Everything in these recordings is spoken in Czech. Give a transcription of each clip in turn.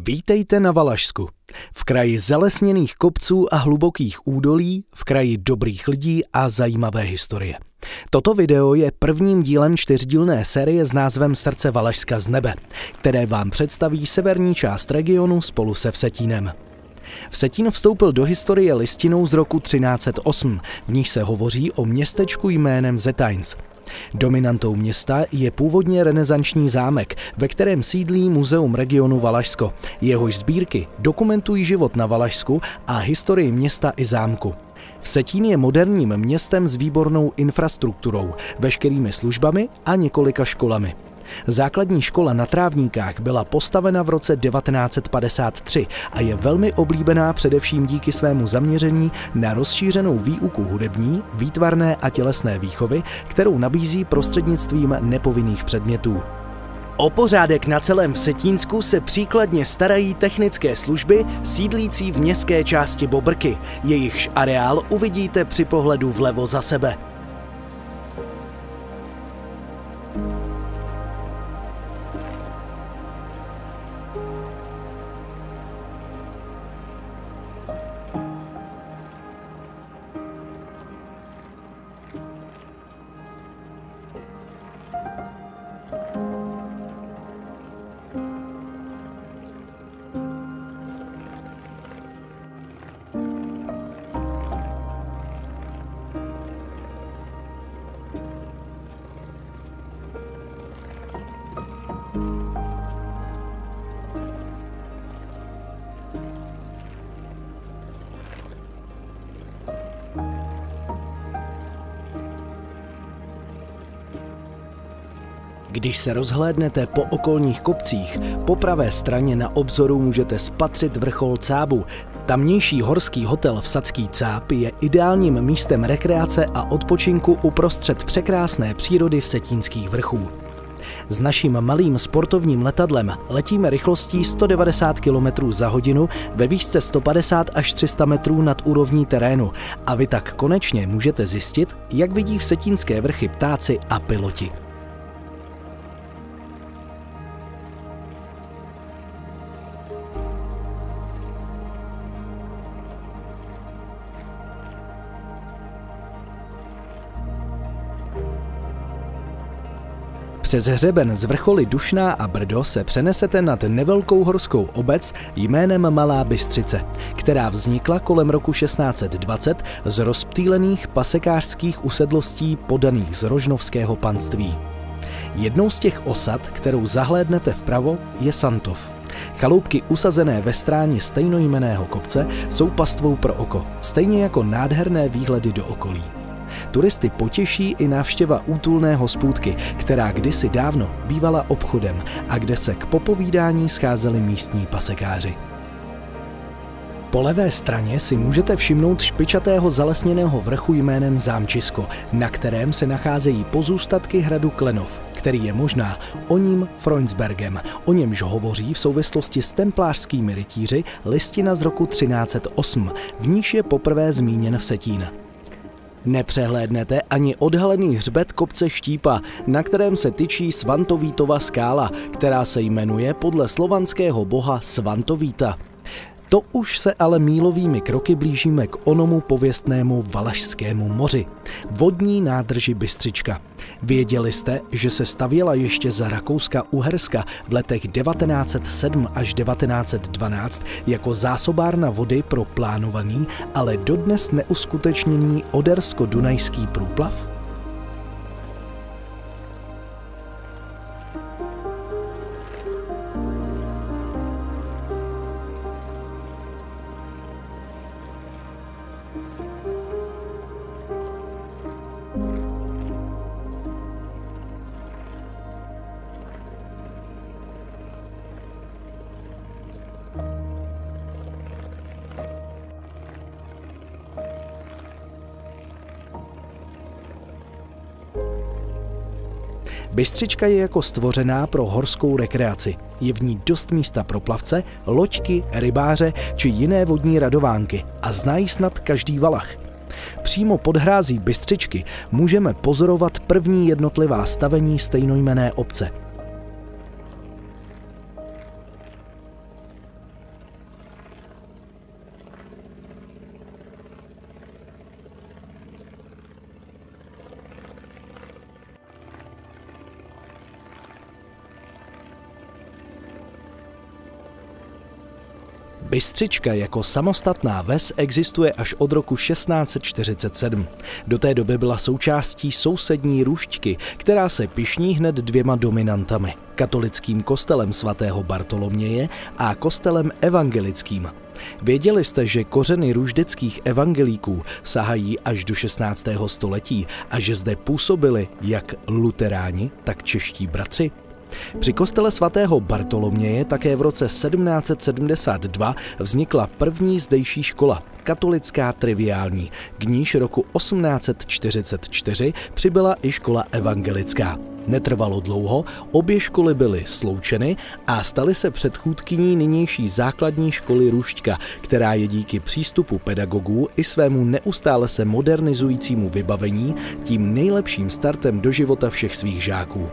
Vítejte na Valašsku. V kraji zalesněných kopců a hlubokých údolí, v kraji dobrých lidí a zajímavé historie. Toto video je prvním dílem čtyřdílné série s názvem Srdce Valašska z nebe, které vám představí severní část regionu spolu se Vsetínem. Vsetín vstoupil do historie listinou z roku 1308, v níž se hovoří o městečku jménem Zetajns. Dominantou města je původně renesanční zámek, ve kterém sídlí Muzeum regionu Valašsko. Jehož sbírky dokumentují život na Valašsku a historii města i zámku. Vsetín je moderním městem s výbornou infrastrukturou, veškerými službami a několika školami. Základní škola na Trávníkách byla postavena v roce 1953 a je velmi oblíbená především díky svému zaměření na rozšířenou výuku hudební, výtvarné a tělesné výchovy, kterou nabízí prostřednictvím nepovinných předmětů. O pořádek na celém Vsetínsku se příkladně starají technické služby sídlící v městské části Bobrky. Jejichž areál uvidíte při pohledu vlevo za sebe. Když se rozhlédnete po okolních kopcích, po pravé straně na obzoru můžete spatřit vrchol Cábu. Tamnější horský hotel Vsadský Cáp je ideálním místem rekreace a odpočinku uprostřed překrásné přírody Vsetínských vrchů. S naším malým sportovním letadlem letíme rychlostí 190 km za hodinu ve výšce 150 až 300 metrů nad úrovní terénu a vy tak konečně můžete zjistit, jak vidí vsetínské vrchy ptáci a piloti. Přes hřeben z vrcholy Dušná a Brdo se přenesete nad nevelkou horskou obec jménem Malá Bystřice, která vznikla kolem roku 1620 z rozptýlených pasekářských usedlostí podaných z rožnovského panství. Jednou z těch osad, kterou zahlédnete vpravo, je Santov. Chaloupky usazené ve stráni stejnojmenného kopce jsou pastvou pro oko, stejně jako nádherné výhledy do okolí. Turisty potěší i návštěva útulné hospůdky, která kdysi dávno bývala obchodem a kde se k popovídání scházeli místní pasekáři. Po levé straně si můžete všimnout špičatého zalesněného vrchu jménem Zámčisko, na kterém se nacházejí pozůstatky hradu Klenov, který je možná oním Freundsbergem, o němž hovoří v souvislosti s templářskými rytíři listina z roku 1308, v níž je poprvé zmíněn Vsetín. Nepřehlédnete ani odhalený hřbet kopce Štípa, na kterém se tyčí Svantovítova skála, která se jmenuje podle slovanského boha Svantovíta. To už se ale mílovými kroky blížíme k onomu pověstnému Valašskému moři, vodní nádrži Bystřička. Věděli jste, že se stavěla ještě za Rakouska-Uherska v letech 1907 až 1912 jako zásobárna vody pro plánovaný, ale dodnes neuskutečněný Odersko-Dunajský průplav? Bystřička je jako stvořená pro horskou rekreaci. Je v ní dost místa pro plavce, loďky, rybáře či jiné vodní radovánky a zná ji snad každý Valach. Přímo pod hrází Bystřičky můžeme pozorovat první jednotlivá stavení stejnojmenné obce. Bystřička jako samostatná ves existuje až od roku 1647. Do té doby byla součástí sousední Růžďky, která se pyšní hned dvěma dominantami: katolickým kostelem svatého Bartoloměje a kostelem evangelickým. Věděli jste, že kořeny růždeckých evangelíků sahají až do 16. století a že zde působili jak luteráni, tak čeští bratři? Při kostele svatého Bartoloměje také v roce 1772 vznikla první zdejší škola, katolická triviální, k níž roku 1844 přibyla i škola evangelická. Netrvalo dlouho, obě školy byly sloučeny a staly se předchůdkyní nynější základní školy Růžďka, která je díky přístupu pedagogů i svému neustále se modernizujícímu vybavení tím nejlepším startem do života všech svých žáků.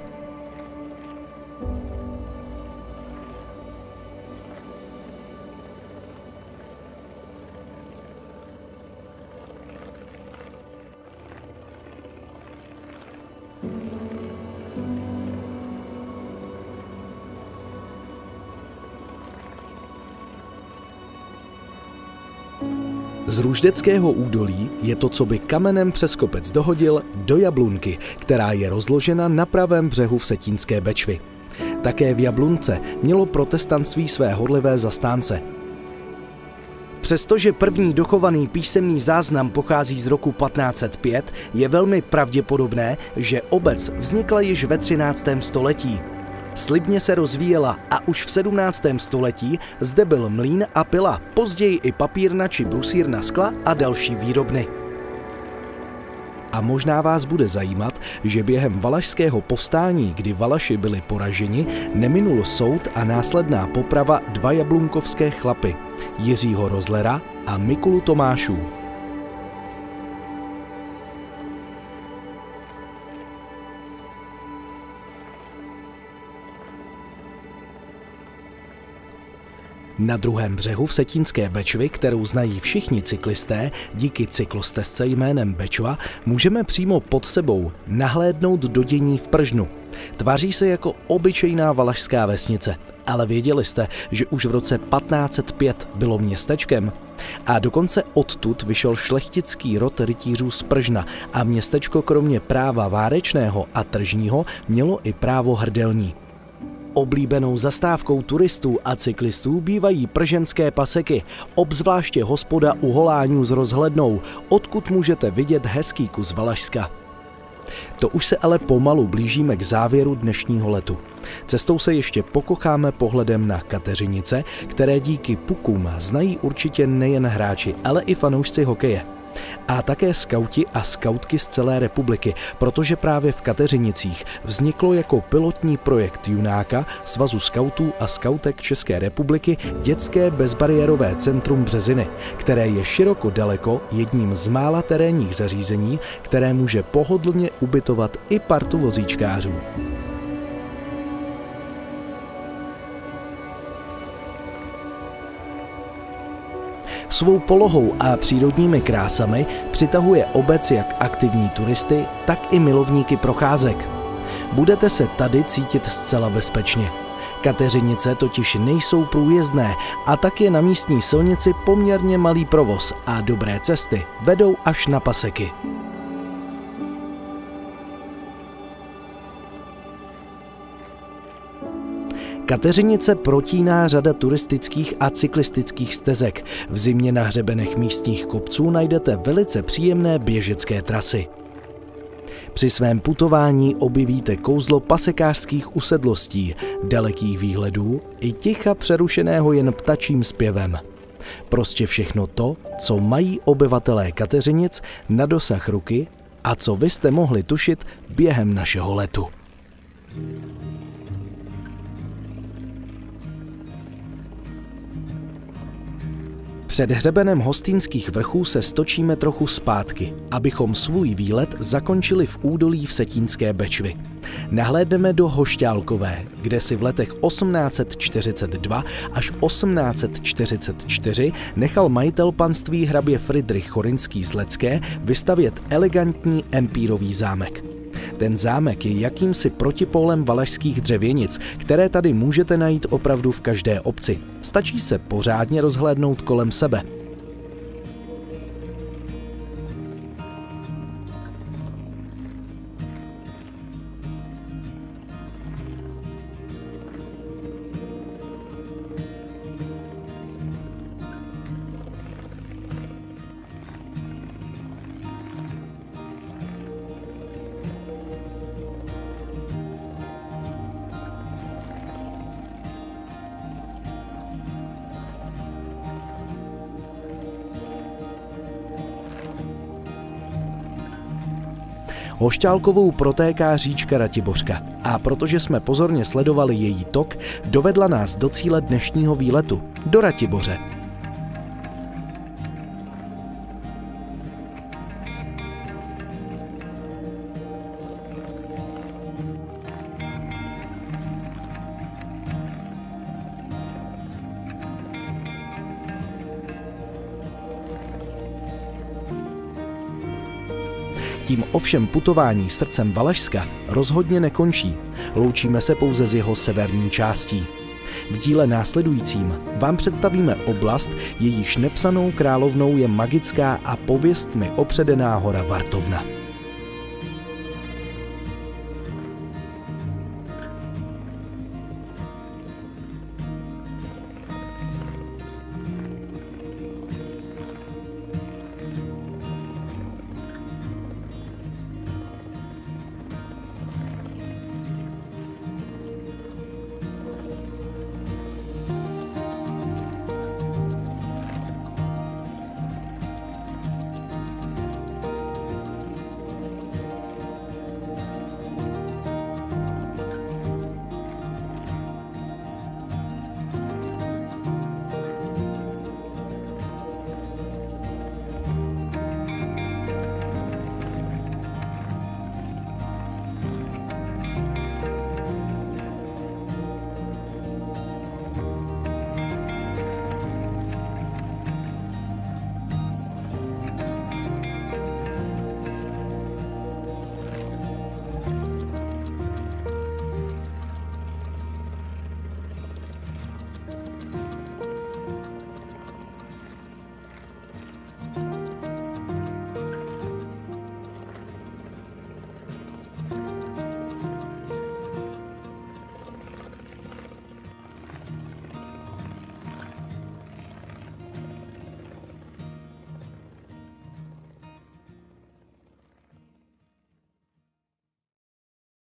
Z Růždeckého údolí je to, co by kamenem přes kopec dohodil, do Jablunky, která je rozložena na pravém břehu Vsetínské Bečvy. Také v Jablunce mělo protestantství své horlivé zastánce. Přestože první dochovaný písemný záznam pochází z roku 1505, je velmi pravděpodobné, že obec vznikla již ve 13. století. Slibně se rozvíjela a už v 17. století zde byl mlýn a pila, později i papírna či brusírna skla a další výrobny. A možná vás bude zajímat, že během Valašského povstání, kdy Valaši byli poraženi, neminul soud a následná poprava dva jablunkovské chlapy, Jiřího Rozlera a Mikulu Tomášů. Na druhém břehu Vsetínské Bečvy, kterou znají všichni cyklisté díky cyklostezce jménem Bečva, můžeme přímo pod sebou nahlédnout do dění v Pržnu. Tváří se jako obyčejná valašská vesnice, ale věděli jste, že už v roce 1505 bylo městečkem? A dokonce odtud vyšel šlechtický rod rytířů z Pržna a městečko kromě práva várečného a tržního mělo i právo hrdelní. Oblíbenou zastávkou turistů a cyklistů bývají prženské paseky, obzvláště hospoda u Holáňů s rozhlednou, odkud můžete vidět hezký kus Valašska. To už se ale pomalu blížíme k závěru dnešního letu. Cestou se ještě pokocháme pohledem na Kateřinice, které díky pukům znají určitě nejen hráči, ale i fanoušci hokeje. A také skauti a skautky z celé republiky, protože právě v Kateřinicích vzniklo jako pilotní projekt Junáka, Svazu skautů a skautek České republiky, dětské bezbariérové centrum Březiny, které je široko daleko jedním z mála terénních zařízení, které může pohodlně ubytovat i partu vozíčkářů. Svou polohou a přírodními krásami přitahuje obec jak aktivní turisty, tak i milovníky procházek. Budete se tady cítit zcela bezpečně. Kateřinice totiž nejsou průjezdné a tak je na místní silnici poměrně malý provoz a dobré cesty vedou až na paseky. Kateřinice protíná řada turistických a cyklistických stezek. V zimě na hřebenech místních kopců najdete velice příjemné běžecké trasy. Při svém putování objevíte kouzlo pasekářských usedlostí, dalekých výhledů i ticha přerušeného jen ptačím zpěvem. Prostě všechno to, co mají obyvatelé Kateřinic na dosah ruky a co vy jste mohli tušit během našeho letu. Před hřebenem Hostýnských vrchů se stočíme trochu zpátky, abychom svůj výlet zakončili v údolí Vsetínské Bečvy. Nahlédneme do Hošťálkové, kde si v letech 1842 až 1844 nechal majitel panství hrabě Fridrich Chorinský z Lecké vystavět elegantní empírový zámek. Ten zámek je jakýmsi protipólem valašských dřevěnic, které tady můžete najít opravdu v každé obci. Stačí se pořádně rozhlédnout kolem sebe. Hošťálkovou protéká říčka Ratibořka a protože jsme pozorně sledovali její tok, dovedla nás do cíle dnešního výletu, do Ratiboře. Tím ovšem putování srdcem Valašska rozhodně nekončí. Loučíme se pouze s jeho severní částí. V díle následujícím vám představíme oblast, jejíž nepsanou královnou je magická a pověstmi opředená hora Vartovna.